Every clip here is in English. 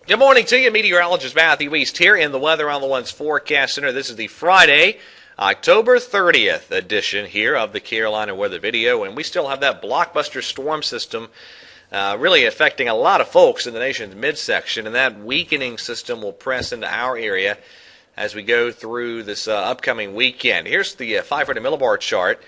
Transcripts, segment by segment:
Good morning to you. Meteorologist Matthew East here in the Weather on the One's Forecast Center. This is the Friday, October 30th edition here of the Carolina Weather Video, and we still have that blockbuster storm system really affecting a lot of folks in the nation's midsection, and that weakening system will press into our area as we go through this upcoming weekend. Here's the 500 millibar chart.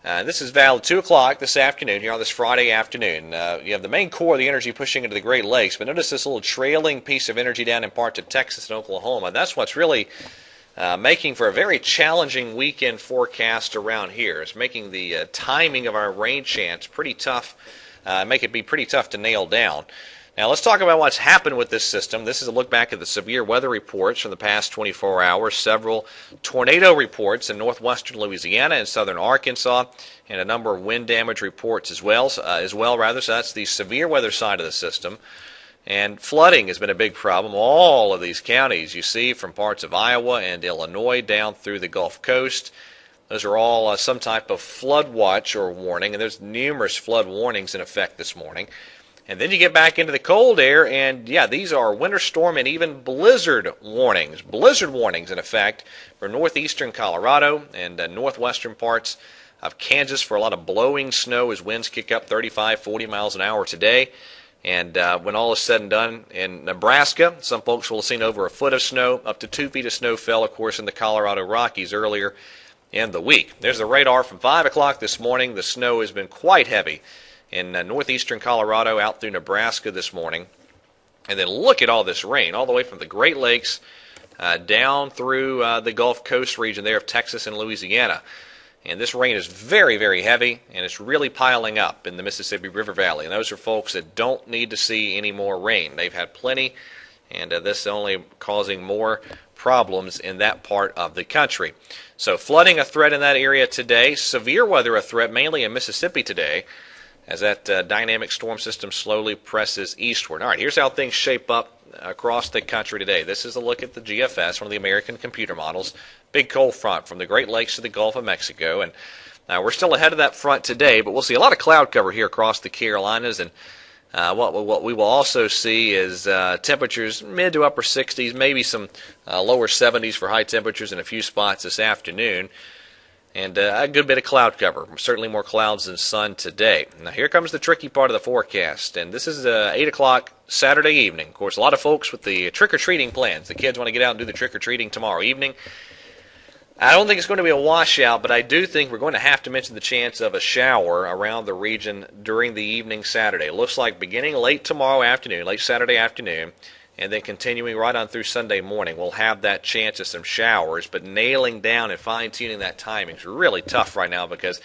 This is valid 2 o'clock this afternoon here on this Friday afternoon. You have the main core of the energy pushing into the Great Lakes, but notice this little trailing piece of energy down in parts of Texas and Oklahoma. That's what's really making for a very challenging weekend forecast around here. It's making the timing of our rain chance pretty tough, make it be pretty tough to nail down. Now let's talk about what's happened with this system. This is a look back at the severe weather reports from the past 24 hours. Several tornado reports in northwestern Louisiana and southern Arkansas, and a number of wind damage reports as well. So that's the severe weather side of the system. And flooding has been a big problem. All of these counties you see from parts of Iowa and Illinois down through the Gulf Coast. Those are all some type of flood watch or warning, and there's numerous flood warnings in effect this morning. And then you get back into the cold air, and yeah, these are winter storm and even blizzard warnings. Blizzard warnings, in effect, for northeastern Colorado and northwestern parts of Kansas for a lot of blowing snow as winds kick up 35, 40 miles an hour today. And when all is said and done, in Nebraska, some folks will have seen over a foot of snow. Up to 2 feet of snow fell, of course, in the Colorado Rockies earlier in the week. There's the radar from 5 o'clock this morning. The snow has been quite heavy in northeastern Colorado out through Nebraska this morning. And then look at all this rain, all the way from the Great Lakes down through the Gulf Coast region there of Texas and Louisiana. And this rain is very, very heavy, and it's really piling up in the Mississippi River Valley. And those are folks that don't need to see any more rain. They've had plenty, and this is only causing more problems in that part of the country. So flooding a threat in that area today. Severe weather a threat mainly in Mississippi today, as that dynamic storm system slowly presses eastward. All right, here's how things shape up across the country today. This is a look at the GFS, one of the American computer models. Big cold front from the Great Lakes to the Gulf of Mexico. And we're still ahead of that front today, but we'll see a lot of cloud cover here across the Carolinas. And what we will also see is temperatures mid to upper 60s, maybe some lower 70s for high temperatures in a few spots this afternoon. And a good bit of cloud cover, certainly more clouds than sun today. Now here comes the tricky part of the forecast, and this is 8 o'clock Saturday evening. Of course, a lot of folks with the trick-or-treating plans. The kids want to get out and do the trick-or-treating tomorrow evening. I don't think it's going to be a washout, but I do think we're going to have to mention the chance of a shower around the region during the evening Saturday. It looks like beginning late tomorrow afternoon, late Saturday afternoon, and then continuing right on through Sunday morning, we'll have that chance of some showers. But nailing down and fine-tuning that timing is really tough right now, because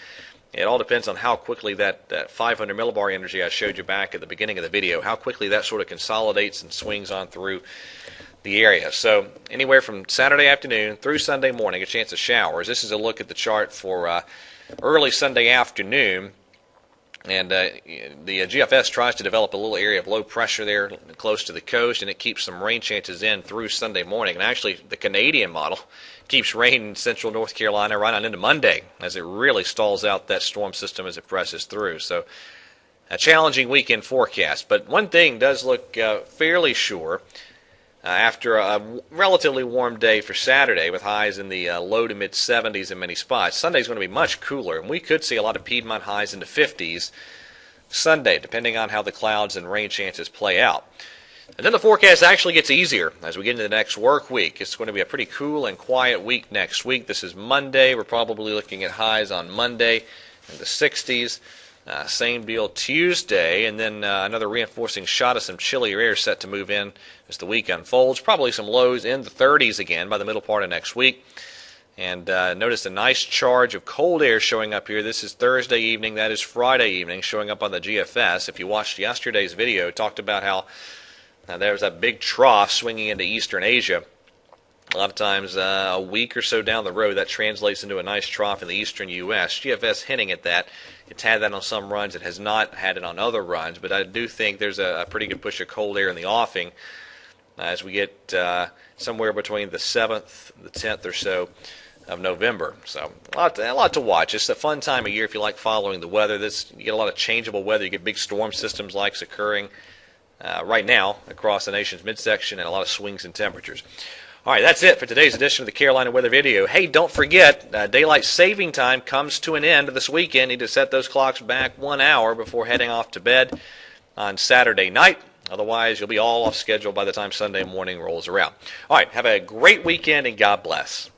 it all depends on how quickly that 500 millibar energy I showed you back at the beginning of the video, how quickly that sort of consolidates and swings on through the area. So anywhere from Saturday afternoon through Sunday morning, a chance of showers. This is a look at the chart for early Sunday afternoon. And the GFS tries to develop a little area of low pressure there close to the coast, and it keeps some rain chances in through Sunday morning. And actually, the Canadian model keeps rain in central North Carolina right on into Monday, as it really stalls out that storm system as it presses through. So a challenging weekend forecast. But one thing does look fairly sure. After a relatively warm day for Saturday with highs in the low to mid 70s in many spots, Sunday's going to be much cooler, and we could see a lot of Piedmont highs in the 50s Sunday, depending on how the clouds and rain chances play out. And then the forecast actually gets easier as we get into the next work week. It's going to be a pretty cool and quiet week next week. This is Monday. We're probably looking at highs on Monday in the 60s. Same deal Tuesday, and then another reinforcing shot of some chillier air set to move in as the week unfolds. Probably some lows in the 30s again by the middle part of next week. And notice a nice charge of cold air showing up here. This is Thursday evening. That is Friday evening showing up on the GFS. If you watched yesterday's video, talked about how there's that big trough swinging into eastern Asia. A lot of times a week or so down the road, that translates into a nice trough in the eastern U.S. GFS hinting at that. It's had that on some runs. It has not had it on other runs, but I do think there's a pretty good push of cold air in the offing as we get somewhere between the 7th, the 10th or so of November. So a lot to watch. It's a fun time of year if you like following the weather. You get a lot of changeable weather. You get big storm systems occurring right now across the nation's midsection, and a lot of swings in temperatures. All right, that's it for today's edition of the Carolina Weather Video. Hey, don't forget, daylight saving time comes to an end this weekend. Need to set those clocks back 1 hour before heading off to bed on Saturday night. Otherwise, you'll be all off schedule by the time Sunday morning rolls around. All right, have a great weekend, and God bless.